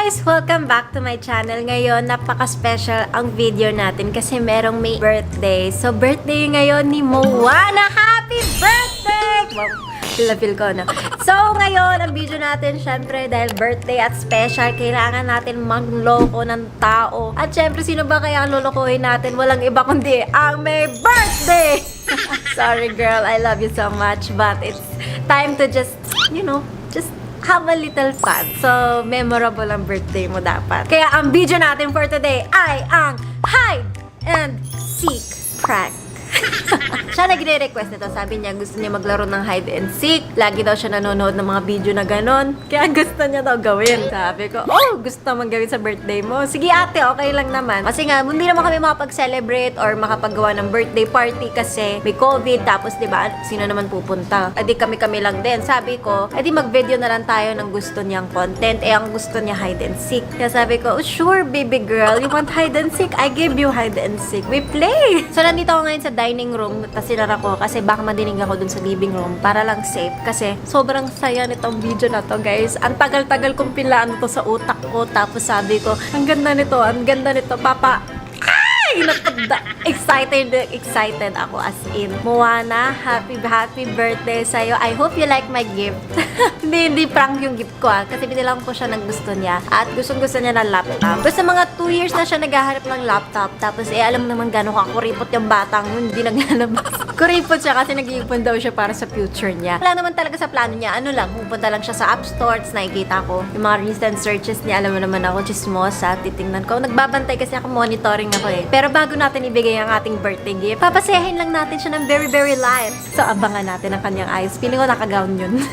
guys! Welcome back to my channel. Ngayon, napaka-special ang video natin kasi merong may birthday. So, birthday ngayon ni Moana. Happy birthday! Wow, feel ko, no? So, ngayon, ang video natin, syempre, dahil birthday at special, kailangan natin magloko ng tao. At syempre, sino ba kaya ang lolokohin natin? Walang iba kundi ang may birthday! Sorry, girl. I love you so much. But it's time to just, just have a little fun. So, memorable ang birthday mo dapat. Kaya ang video natin for today ay ang hide and seek prank. Siya nagre-request nito. Sabi niya gusto niya maglaro ng hide and seek. Lagi daw siya nanonood ng mga video na ganon. Kaya gusto niya daw gawin. Sabi ko, oh, gusto naman gawin sa birthday mo. Sige ate, okay lang naman. Kasi nga, hindi naman kami makapag-celebrate or makapagawa ng birthday party kasi may COVID. Tapos, di ba, sino naman pupunta? Edi kami-kami lang din. Sabi ko, edi mag-video na lang tayo ng gusto niyang content. Eh, ang gusto niya hide and seek. Kaya sabi ko, oh, sure, baby girl. You want hide and seek? I give you hide and seek. We play! So, nandito ako ngayon sa dining room. Tapos sinara ko kasi baka madinig ako dun sa living room para lang safe. Kasi sobrang saya nitong video na to, guys. Ang tagal-tagal kong pilaan to sa utak ko. Tapos sabi ko, ang ganda nito, Papa. Excited ako as in. Moana, happy birthday sa'yo. I hope you like my gift. hindi prank yung gift ko kasi binilang ko siya ng gusto niya. At gusto niya ng laptop. Basta mga 2 years na siya naghahanap ng laptop. Tapos alam naman gano'n kakuripot yung batang yun. Hindi naglalabas. Kuripot siya kasi nag-iipon daw siya para sa future niya. Wala naman talaga sa plano niya. Ano lang, pupunta lang siya sa App Store. Nakikita ko yung mga recent searches niya. Alam mo naman ako, chismosa. Titingnan ko. Nagbabantay kasi ako, monitoring ako eh. Pero bago natin ibigay ang ating birthday gift, papasayahin lang natin siya ng very, very light. So, abangan natin ang kanyang eyes. Feeling ko naka-gown yun.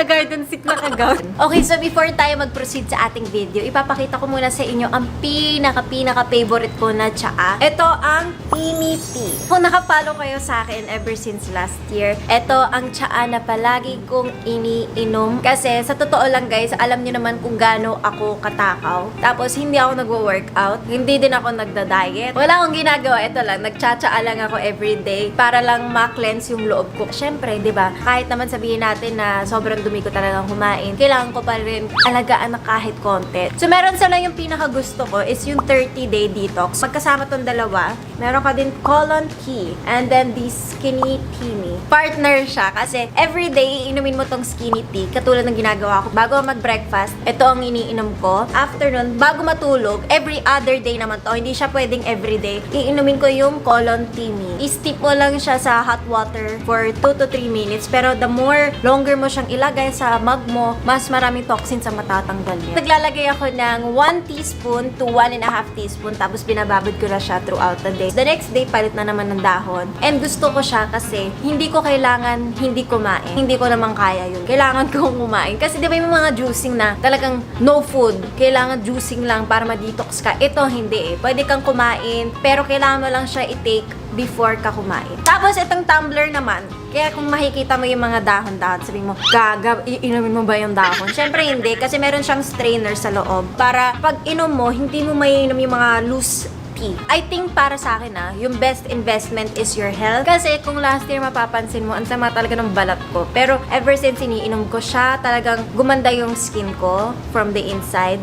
Garden seat naka-gown. Okay, so before tayo mag-proceed sa ating video, ipapakita ko muna sa inyo ang pinaka-favorite ko na tsaa. Ito ang Timmy Tea. Kung nakapollow kayo sa akin ever since last year, ito ang tsaa na palagi kong iniinom. Kasi sa totoo lang guys, alam niyo naman kung gaano ako katakaw. Tapos hindi ako nagwo-workout. Hindi din ako nagda-diet. Wala akong ginagawa. Ito lang, nagtsatsaa lang ako everyday para lang ma-cleanse yung loob ko. Syempre, di ba? Kahit naman sabihin natin na sobrang dumi ko talagang kumain, kailangan ko pa rin alagaan na kahit konti. So, meron sa lang yung pinaka-gusto ko is yung 30-day detox. Magkasama tong dalawa, meron ka din colon key and then the skinny tea. Partner siya kasi everyday iinumin mo tong skinny tea katulad ng ginagawa ko. Bago mag-breakfast, ito ang iniinom ko. After nun, bago matulog, every other day naman to. Hindi siya pwedeng everyday. Iinumin ko yung colon tea. I-steep mo lang siya sa hot water for 2 to 3 minutes. Pero the more longer mo siyang ilagay sa mug mo, mas maraming toxins ang matatanggal niya. Naglalagay ako ng 1 teaspoon to 1.5 teaspoon tapos binababad ko na siya throughout the day. The next day, palit na naman ng dahon. And gusto ko siya kasi hindi ko kailangan hindi kumain. Hindi ko naman kaya yun. Kailangan kong kumain. Kasi di ba yung mga juicing na talagang no food. Kailangan juicing lang para ma-detox ka. Ito hindi eh. Pwede kang kumain pero kailangan mo lang siya i-take before ka kumain. Tapos, itong tumbler naman, kaya kung makikita mo yung mga dahon-dahon, sabihin mo, iinumin mo ba yung dahon? Siyempre hindi, kasi meron siyang strainer sa loob. Para pag inom mo, hindi mo maiinom yung mga loose tea. I think para sa akin yung best investment is your health. Kasi kung last year mapapansin mo, ang sama talaga ng balat ko. Pero ever since iniinom ko siya, talagang gumanda yung skin ko from the inside.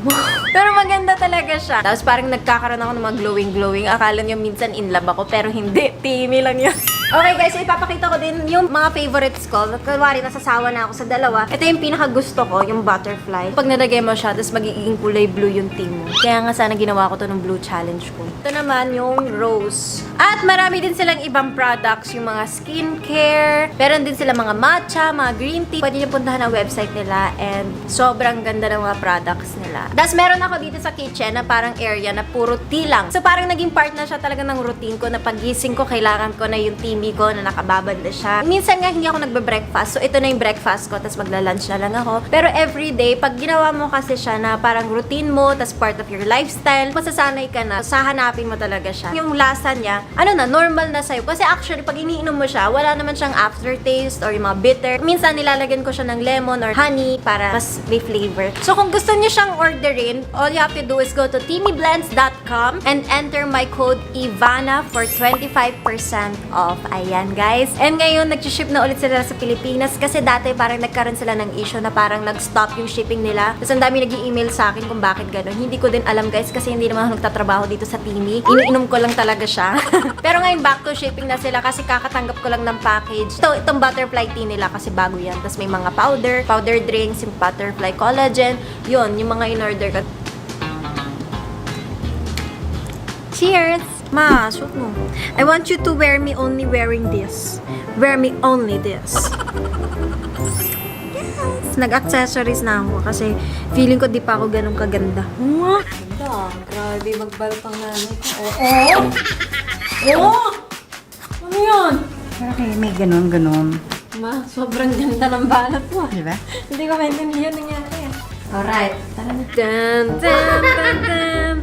Pero maganda talaga siya. Tapos parang nagkakaroon ako ng mga glowing. Akala nyo minsan in love ako, pero hindi. Timmy lang yun. Okay guys, so ipapakita ko din yung mga favorites ko. Kunwari, nasasawa na ako sa dalawa. Ito yung pinaka-gusto ko, yung butterfly. Pag nalagay mo siya, tapos magiging kulay blue yung team mo. Kaya nga sana ginawa ko to ng blue challenge ko. Ito naman yung rose. At marami din silang ibang products, yung mga skincare. Meron din sila mga matcha, mga green tea. Pwede nyo puntahan ang website nila and sobrang ganda ng mga products nila. Tapos meron ako dito sa kitchen na parang area na puro tea lang. So parang naging part na siya talaga ng routine ko na pagising ko, kailangan ko na yung tea ko na nakababad na siya. Minsan nga hindi ako nagbe-breakfast. So, ito na yung breakfast ko. Tapos magla-lunch na lang ako. Pero everyday, pag ginawa mo kasi siya na parang routine mo, tapos part of your lifestyle, masasanay ka na. So, hahanapin mo talaga siya. Yung lasa niya, normal na sa'yo. Kasi actually, pag iniinom mo siya, wala naman siyang aftertaste or yung mga bitter. Minsan, nilalagyan ko siya ng lemon or honey para mas may flavor. So, kung gusto niyo siyang orderin, all you have to do is go to timmyblends.com and enter my code IVANA for 25% off. Ayan, guys. And ngayon, nag-ship na ulit sila sa Pilipinas kasi dati parang nagkaroon sila ng issue na parang nag-stop yung shipping nila. Tapos ang dami nag-i-email sa akin kung bakit ganun. Hindi ko din alam, guys, kasi hindi naman ako nagtatrabaho dito sa Timi. Iniinom ko lang talaga siya. Pero ngayon, back to shipping na sila kasi kakatanggap ko lang ng package. Itong butterfly tea nila kasi bago yan. Tapos may mga powder drinks, yung butterfly collagen. Yun, yung mga in-order ko. Cheers! Ma, shoot mo. I want you to wear me only wearing this. Wear me only this. Yes! Nag-accessories na ako kasi feeling ko di pa ako ganun kaganda. Mwah! Ganda. Grabe, magbalpang nanay ko. Oo! Ano yun? Pero kaya may ganon. Ma, sobrang ganda ng balat mo. Di ba? Hindi ko maintindihan nangyari. Alright. Tara na. Dun.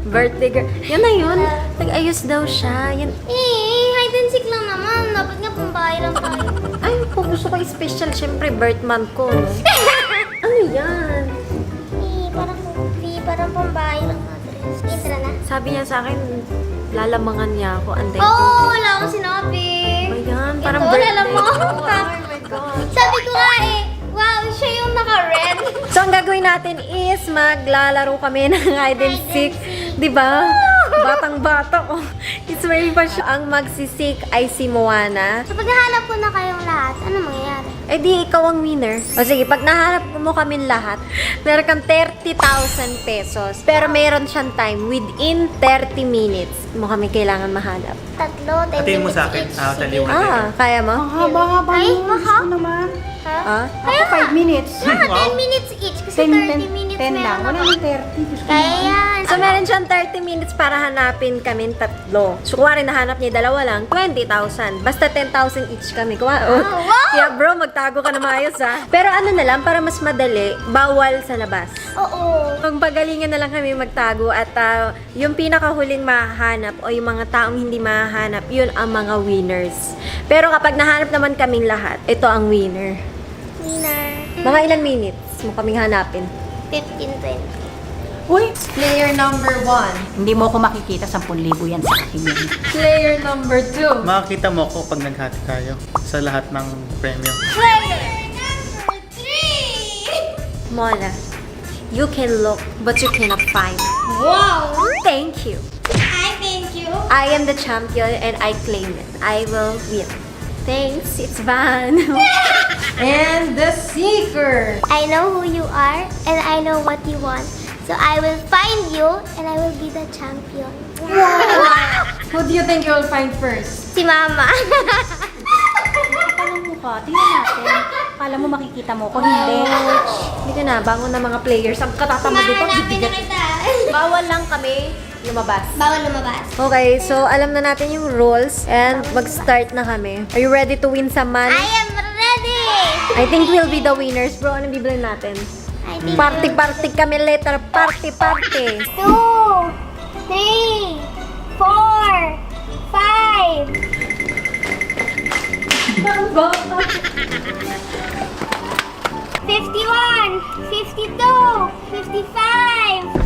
Birthday girl. Yan na yun. Nag-ayos daw siya. Yan. Hide and seek lang naman. Dapat nga pambahay lang tayo. Ay, po, gusto ko special. Siyempre, birth month ko. No? Ano yan? Parang pambahay lang na dress. Tara na. Sabi niya sa akin, lalamangan niya ako. Anday Oh, wala akong sinabi. Ayan, parang Ito, birthday. lala mo. Oh my God. Sabi ko nga wow, siya yung naka-red. So, ang gagawin natin is maglalaro kami ng hide and seek. Diba? Batang-bata. Oh. Ismail pa siya. Ang magsisik ay si Moana. So, pag nahanap ko na kayong lahat, ano mangyayari? Eh di, ikaw ang winner. O sige, pag nahanap mo kami lahat, meron kang 30,000 pesos. Pero meron siyang time. Within 30 minutes mo kami kailangan mahanap. 3, 10 Hatiin mo minutes sa akin. each. Hatiin mo na Ah, kaya mo? Haba-haba Ay, yung baka? gusto naman. Ha? Ah? Ako 5 minutes. Mga 10 minutes each kasi 30 minutes 10 lang. meron Wala ako. nang 30. Gusto Kaya naman. yan. So, meron siyang 30 minutes para hanapin kami tatlo. So, kuwari nahanap niya dalawa lang, 20,000. Basta 10,000 each kami. Oh. wow! Kaya bro, magtago ka na maayos ha. Pero ano na lang, para mas madali, bawal sa labas. Oo. Pagpagalingan na lang kami magtago at yung pinakahuling mahanap o yung mga taong hindi mahanap, yun ang mga winners. Pero kapag nahanap naman kaming lahat, ito ang winner. Winner. Mga ilan minutes mo kaming hanapin? 15, 20. Uy! Player number 1. Hindi mo ako makikita 10,000 yan sa akin yan. Player number 2. Makakita mo ako pag naghati tayo sa lahat ng premyo. Player number 3! Mona, you can look, but you cannot find. Wow! Thank you. I thank you. I am the champion and I claim it. I will win. Thanks, it's Van. And the seeker. I know who you are and I know what you want. So I will find you and I will be the champion. Who do you think you will find first? Si Mama. Paano mo ka? Tingnan natin. Kala mo makikita mo ko. Hindi. Hindi ka na, bangon na mga players. Ang katatama dito, Hanapin na bibigat. kita. Bawal lang kami lumabas. Bawal lumabas. Okay, so alam na natin yung rules and mag-start na kami. Are you ready to win some money? I am ready. I think we'll be the winners, bro. Anong bibilin natin? I think Party kami later. Party. 2, 3, 4, 5, 51, 52, 55.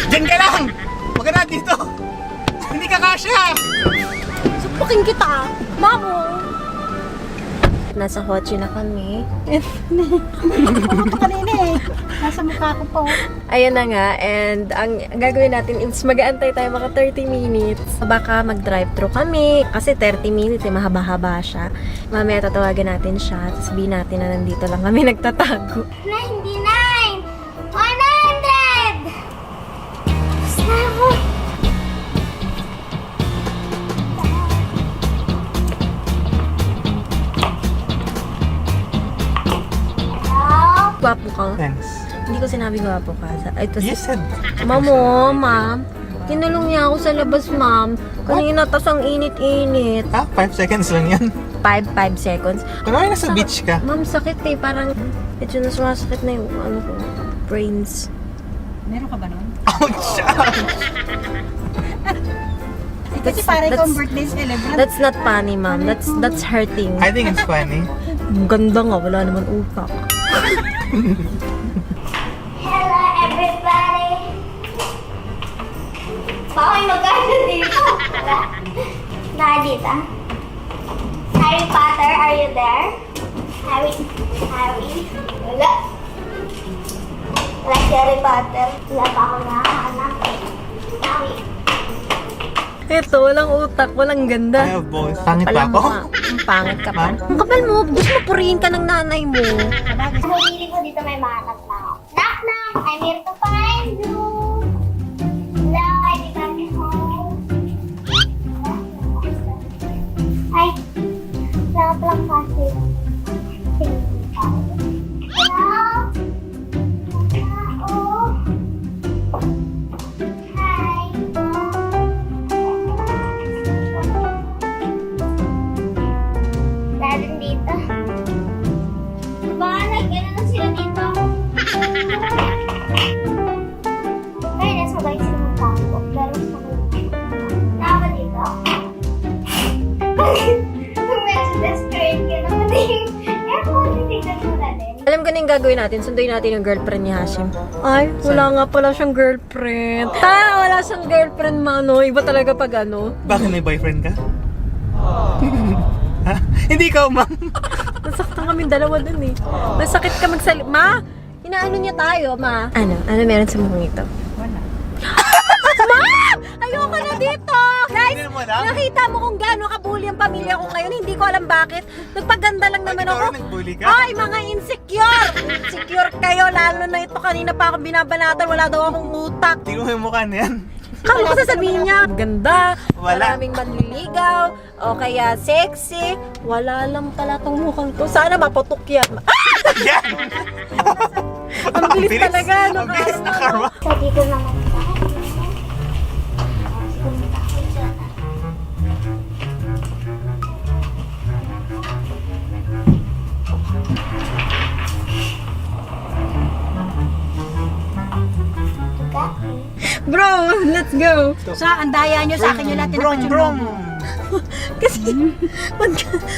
Diyan ka lang! Huwag ka na dito! Hindi ka kasya! Supukin kita! Mamo! Nasa kotse na kami. Kanina eh. Nasa mukha ko po. Ayun na nga, and ang gagawin natin is mag-aantay tayo mga 30 minutes. Baka mag-drive-thru kami. Kasi 30 minutes, mahaba-haba siya. Mamaya tatawagan natin siya. Sabihin natin na nandito lang kami nagtatago. 99, 100. Tapos na ako. Gwapo ka? Thanks. Hindi ko sinabi gwapo ka. Ito You said... Mamo, ma'am. Tinulong niya ako sa labas, ma'am. Kanina, tas ang init-init. 5 seconds lang yan. 5 seconds. Kunwari nasa beach ka. Ma'am, sakit eh. Parang, medyo na sumasakit na yung, ano ko, brains. Meron ka ba nun? Ouch! Eh, kasi para ikaw ang birthday celebrant. That's not funny, ma'am. That's hurting. I think it's funny. Ang ganda nga, wala naman utak. Hello, everybody. Baka may magkano dito. Wala. Naka dito. Harry Potter, are you there? Harry. Wala. Wala si Harry Potter. Wala pa ako nakahanap. Harry. Ito, walang utak, walang I ganda. have balls. Pangit pa ako. Ang pangit ka pa. Ang kapal mo, gusto mo purihin ka ng nanay mo. Sa pili ko dito may mga knock. Knock knock! I'm here to find you. Hello, I did not get home. Ay, wala ka palang kasi. Hello? Hello? Hi. Wala din dito. Baka nag-ano na sila dito. Kaya nasa balik sila magtago. Pero sa Naka dito? Medyo desperate ka na. Airport, titignan mo na din. Alam ko na yung gagawin natin. Sunduin natin yung girlfriend ni Hashim. Ay, wala nga pala siyang girlfriend. Wala siyang girlfriend, mano. Iba talaga pag ano. Bakit may boyfriend ka? Ha? Hindi ikaw, ma'am. Nasaktan kami dalawa dun eh. Masakit ka magsalit. Ma! Inaano niya tayo, ma? Ano? Ano meron sa mukhang ito? Wala. Ma! Ayoko na dito! Guys, Hindi mo alam? nakita mo kung gaano kabuli ang pamilya ko ngayon. Hindi ko alam bakit. Nagpaganda lang naman ako. Nagbully ka? Ay, mga insecure! Insecure kayo, lalo na ito. Kanina pa akong binabanatan. Wala daw akong utak. Hindi mo yung mukha na yan. Kamo ko sasabihin niya, ganda, Wala. maraming manliligaw, o kaya sexy. Wala lang pala tong mukhang to. Sana maputok yan. Yan! Ang bilis talaga, no, Ang bilis na karma. karma. So, dito naman tayo. Bro, let's go. Sa andaya nyo sa akin yung lahat Brom, tinapat yung brom. logo. Kasi,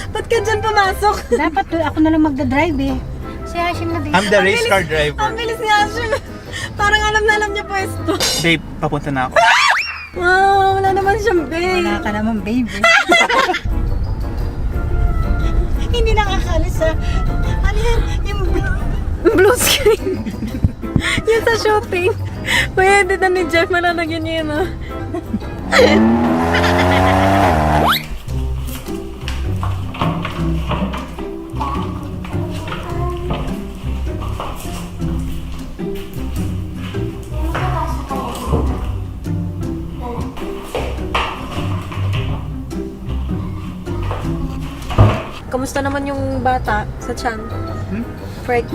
ba't ka dyan pumasok? Dapat ako na lang magdadrive eh. Si Hashim na din. I'm the race car driver. Ang bilis niya, Hashim. Parang alam na alam niya pwesto. Babe, papunta na ako. Wow, wala naman siyang babe. Wala ka naman, baby. Hindi nakakalis sa... Ano yan? Yung Blue screen. Yan sa shooting. Pwede na ni Jeff, malalagyan niya yun, ah. Kamusta naman yung bata sa tiyan? Freak.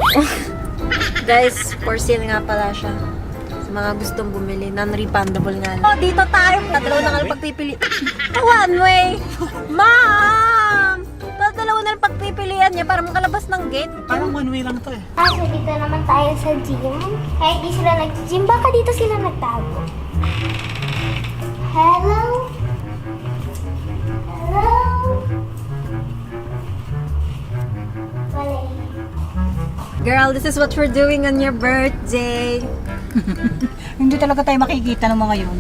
Guys, for sale nga pala siya. Sa mga gustong bumili, non-refundable nga. Oh, dito tayo. Tatalaw na nga lang pagpipili. One way! Ma'am! Tatalaw na lang pagpipilian niya para makalabas ng gate. Parang one way lang to eh. So dito naman tayo sa gym. Kahit di sila nag-gym, baka dito sila nagtago. Hello? Hello? Wala eh. Girl, this is what we're doing on your birthday. Hindi talaga tayo makikita ng mga yun.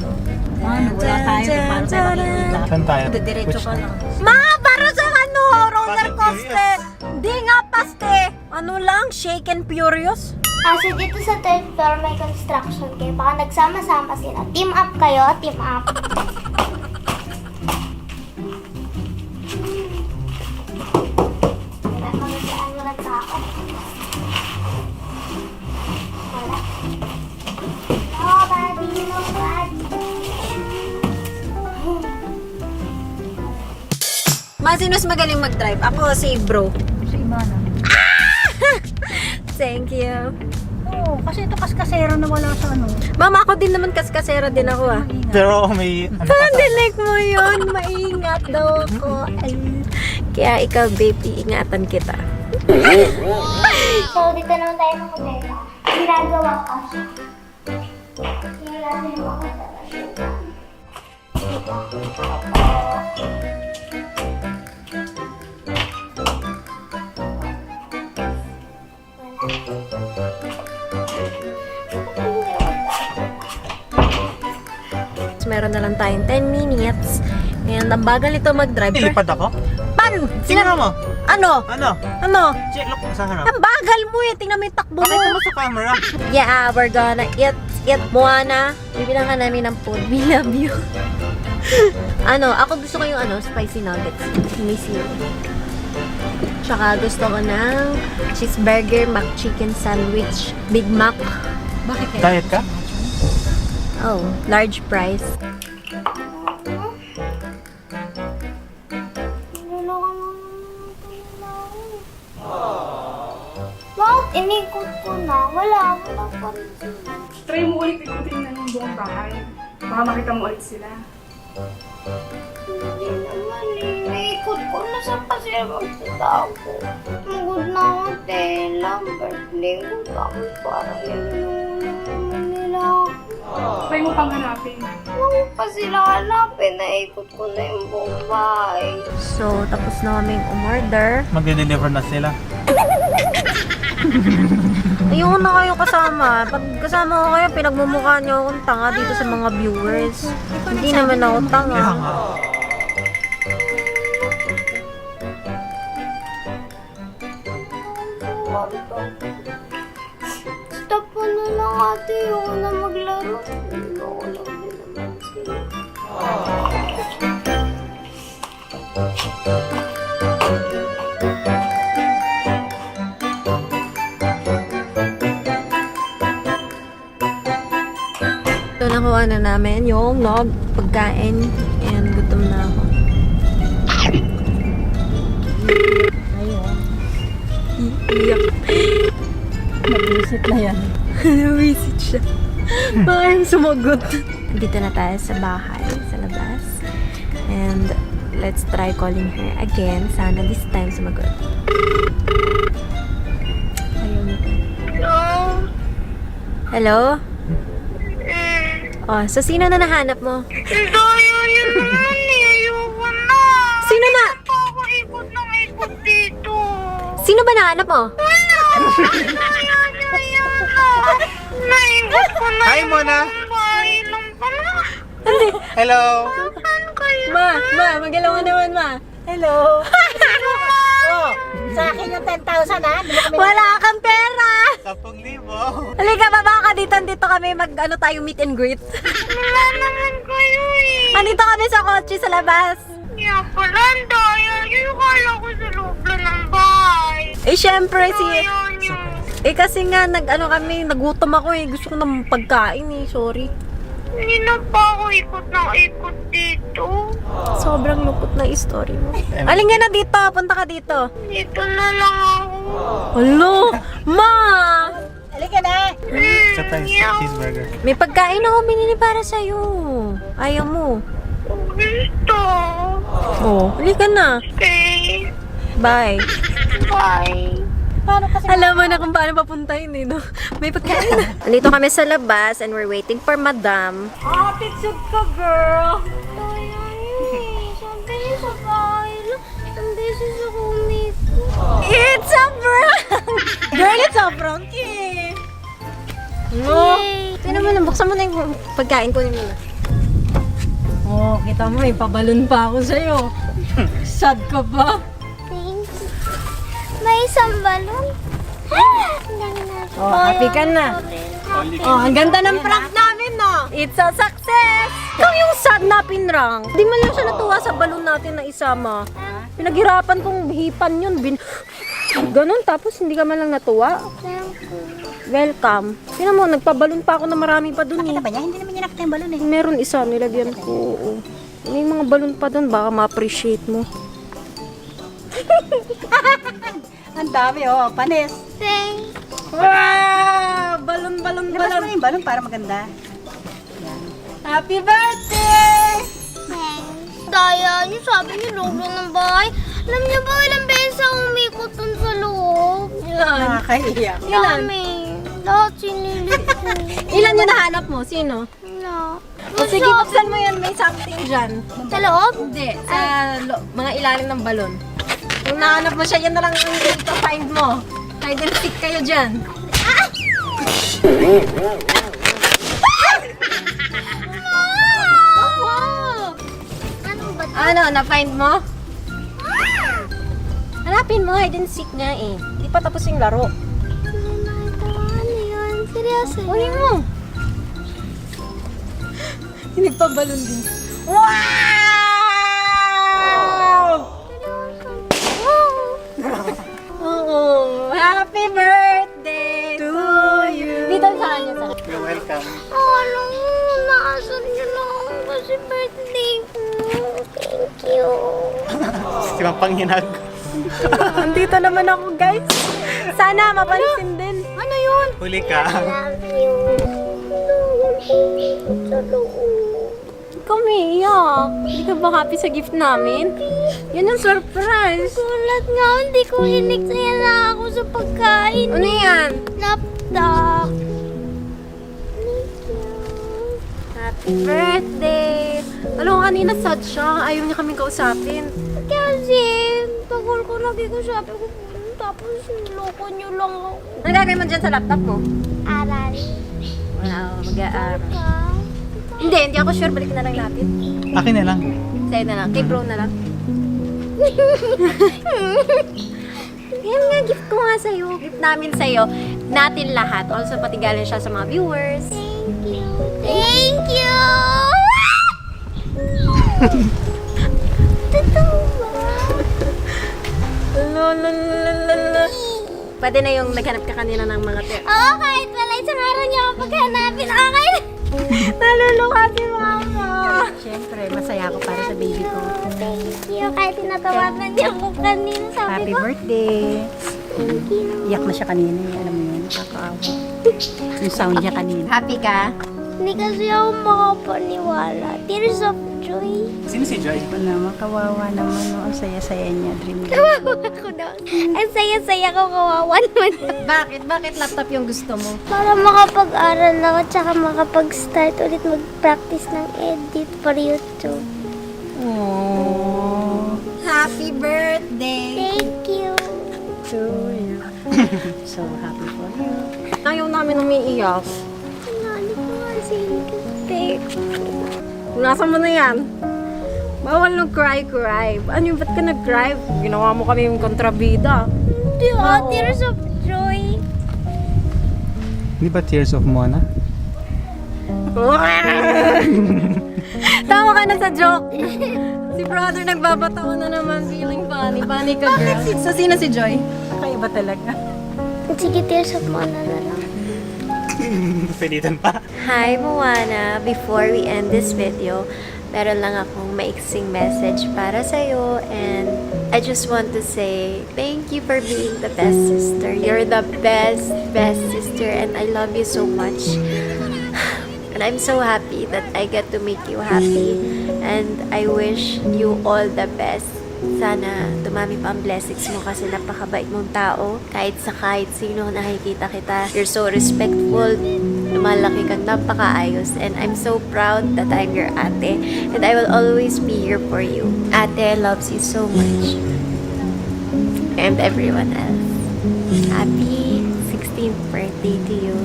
Ano, wala tayo. Paano tayo makikita? Saan tayo? Diretso ka lang. Ma, para sa ano? Roller Fast and coaster. Hindi nga, paste. Ano lang, shake and furious? So dito sa third floor may construction kayo. Baka nagsama-sama sila. Team up kayo, team up. Wala kami saan walang tao. Wala. Nobody, nobody. Ma, sino mas magaling mag-drive? Ako o si bro? Sa iba na. Thank you. Oo, kasi ito kaskasero na wala sa ano. Mama, ako din naman kaskasera din ako ah. Pero may... Ano pa Hindi like mo yun. Maingat daw ako. Ay. Kaya ikaw, babe, iingatan kita. So dito naman tayo ng hotel. Ginagawa ka siya. Kaya natin ako talaga. Meron na lang tayong 10 minutes. And ang bagal ito mag-drive. Nilipad ako? Pan! Tingnan mo. Ano? Ano? Ano? Check, look sa harap. Ang bagal mo eh. Tingnan mo yung takbo mo. Pakita mo sa camera. Yeah, we're gonna eat Moana. Bibilang ka namin ng food. We love you. Ako gusto ko yung spicy nuggets. Miss you. Tsaka gusto ko ng cheeseburger, McChicken sandwich, Big Mac. Bakit kaya? Diet ka? Oh, large price. Bakit inikot ko na? Wala pa rin sila. Try mo ulit ikutin na ng buong bahay. Baka makita mo ulit sila. Hindi naman eh. Naikot ko na sa pasira magtatago. Magod na ako, Tela. Birthday ko. Tapos parang ninulang naman nila ako. Try mo pang hanapin. Huwag pa sila hanapin. Naikot ko na yung buong bahay. So, tapos na kaming umorder. Magde-deliver na sila. Ayoko na kayo kasama. Pag kasama ko kayo, pinagmumukha niyo akong tanga dito sa mga viewers. Hindi naman ako tanga. Kaya nga. Stop mo na lang ate. Ayoko na maglaro. Ayoko lang din naman sila. So, nakuha na namin yung pagkain and gutom na ako. Ayun. Iyak. Nag-visit na yan. Nawisit siya. Parang sumagot. Dito na tayo sa bahay, sa labas. And let's try calling her again. Sana this time sumagot. Ayun. Hello? Oh, so sino na nahanap mo? Daya yun naman eh. Ayoko na. Sino na? Ako ikot ng ikot dito. Sino ba nahanap mo? Daya na. Naikot ko na Hi, Mona. bahay lang pala. Hello. Saan kayo? Ma, magalaw ka naman, ma. Hello! Oh, sa akin yung 10,000 ha? Di ba kami Wala kang pera! 10,000. Halika, baba ka dito. Dito kami tayo meet and greet. Wala naman kayo eh. Andito kami sa kotse sa labas. Kaya pala, ang daya. Yung kala ko sa loob lang ng bahay. Eh, syempre, Ayaw niyo. kasi nga, nagutom ako eh. Gusto ko ng pagkain eh. Sorry. Hindi na pa ako ikot ng ikot dito. Sobrang lungkot na story mo. Alin nga na dito. Punta ka dito. Dito na lang ako. Hello, ma! Halika na! Sa tayo, cheeseburger. May pagkain ako binili para sa'yo. Ayaw mo. Gusto. Oh, halika na. Okay. Bye. Bye. Paano kasi? Alam mo na kung paano papuntahin eh, no? May pagkain na. Andito kami sa labas and we're waiting for madam. Attitude ka, girl! Daya eh. Sabi niya sa bahay lang. Ang beses ako umikot. It's a prank! Girl, it's a prank eh! No? Tingnan mo na, buksan mo na yung pagkain ko nila. Oh, kita mo, may pabalon pa ako sa'yo. Sad ka ba? Thank you. May isang balon. Oh, happy ka na. Oh, ang ganda ng prank namin, no? It's a success! Ikaw yung sad na pinrank. Di man lang siya natuwa sa balon natin na isama. Pinaghirapan kong hipan yun. Ganon, tapos hindi ka man lang natuwa. Welcome. Tingnan mo, nagpabalon pa ako na marami pa dun eh. Nakita ba niya? Hindi naman niya nakita yung balon eh. Meron isa, nilagyan ko. Oo. May mga balon pa dun, baka ma-appreciate mo. Ang dami, oh. Panis. Thanks. Wow! Balon, balon, Labas mo na yung balon para maganda. Happy birthday! Thanks. Daya niyo, sabi niyo loob lang ng bahay. Alam niyo ba ilang beses ako umikot dun sa loob? Ilan? Nakakahiya. Ilan? Dami. Lahat sinilit ko. Ilan yung nahanap mo? Sino? Wala. O sige, buksan mo yan. May something dyan. Sa loob? Hindi. Sa mga ilalim ng balon. Kung nahanap mo siya, yan na lang ang ito find mo. Hide and seek kayo dyan. Ano, na-find mo? Hanapin mo, hide and seek nga eh. Di pa tapos yung laro. Ano yun? Seryoso Kunin yun? mo. Nagpabalon din. Wow! Oo. Happy birthday to you. Dito sa kanya sa You're welcome. Alam mo, naasan niyo lang ako kasi birthday ko. Thank you. Si Mapanghinag. Andito naman ako, guys. Sana mapansin din. Ano yun? Huli ka. Love you. Sa loob. Ikaw may iyak. Hindi ka ba happy sa gift namin? Yun ang surprise. Gulat nga, hindi ko hinigsaya na ako sa pagkain. Ano yan? Laptop. Happy birthday! Alam ko kanina sad siya. Ayaw niya kaming kausapin. Kasi, tagal ko nagkikasabi ko, tapos niloko niyo lang ako. Ano gagawin mo dyan sa laptop mo? Aral. Wow, mag-aaral. Ka? Hindi ako sure. Balik na lang natin. Akin na lang. Sa'yo na lang. Kay bro na lang. Yan nga, gift ko nga sa'yo. Gift namin sa'yo. Natin lahat. Also, pati galing siya sa mga viewers. Thank you. Thank you! Totoo ba? Lalalala. Pwede na yung naghanap ka kanina ng mga Oo, kahit wala isang araw niya ako paghanapin. Okay. Naluluka si mama. Siyempre, masaya ako para sa baby ko. Thank you. Kahit tinatawanan niya ako kanina. Sabi Happy ko, birthday. thank you. Iyak na siya kanina. Alam mo yun, nakakaawa. Yung sound niya kanina. Happy ka? Hindi kasi ako makapaniwala. Tears of joy. Sino si Joy? Naman, kawawa naman. No? Ang saya-saya niya. Dream niya. Kawawa ko daw. Ang saya-saya ko, kawawa naman. Bakit? Bakit laptop yung gusto mo? Para makapag-aral ako, tsaka makapag-start ulit mag-practice ng edit for YouTube. Aww. Happy birthday Thank you. To you. So happy for you. Ayaw namin umiiyak. Pinali ko nga si Cake. Punasan mo na yan. Bawal nung cry-cry. Ano yung ba't ka nag-cry? Ginawa mo kami yung kontrabida. Hindi ako, tears of joy. Di ba Tears of Mona? Tawa ka na sa joke. Si brother nagbabatawa na naman, feeling funny. Funny ka, girl. So, sino si Joy? Kakaiba talaga. Sige, tears of Mona na lang. Pilitan pa. Hi, Moana. Before we end this video, meron lang akong maiksing message para sa'yo. And I just want to say, thank you for being the best sister. You're the best sister. And I love you so much. And I'm so happy that I get to make you happy. And I wish you all the best. Sana dumami pa ang blessings mo kasi napakabait mong tao. Kahit sino nakikita kita. You're so respectful. Lumalaki kang napakaayos. And I'm so proud that I'm your ate. And I will always be here for you. Ate loves you so much. And everyone else. Happy 16th birthday to you.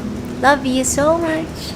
Love you so much.